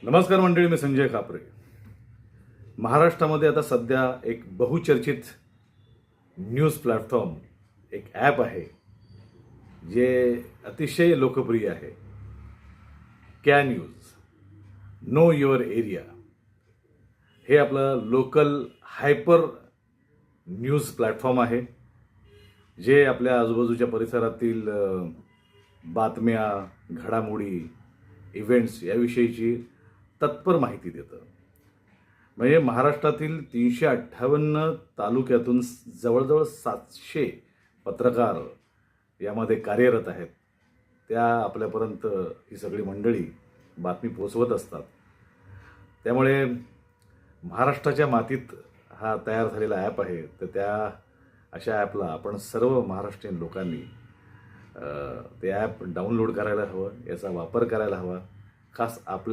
नमस्कार मंडळी, मी संजय कापरे. महाराष्ट्रामध्ये आता सध्या एक बहुचर्चित न्यूज प्लॅटफॉर्म, एक ॲप आहे जे अतिशय लोकप्रिय आहे. क्या न्यूज, नो युअर एरिया. हे आपलं लोकल हायपर न्यूज प्लॅटफॉर्म आहे, जे आपल्या आजूबाजूच्या परिसरातील बातम्या, घडामोडी, इव्हेंट्स याविषयीची तत्पर माहिती देतं. म्हणजे महाराष्ट्रातील 358 तालुक्यातून जवळजवळ 700 पत्रकार यामध्ये कार्यरत आहेत. त्या आपल्यापर्यंत ही सगळी मंडळी बातमी पोचवत असतात. त्यामुळे महाराष्ट्राच्या मातीत हा तयार झालेला ॲप आहे. तर त्या अशा ॲपला आपण सर्व महाराष्ट्रीयन लोकांनी ते ॲप डाउनलोड करायला हवं, याचा वापर करायला हवा. खास आपल्या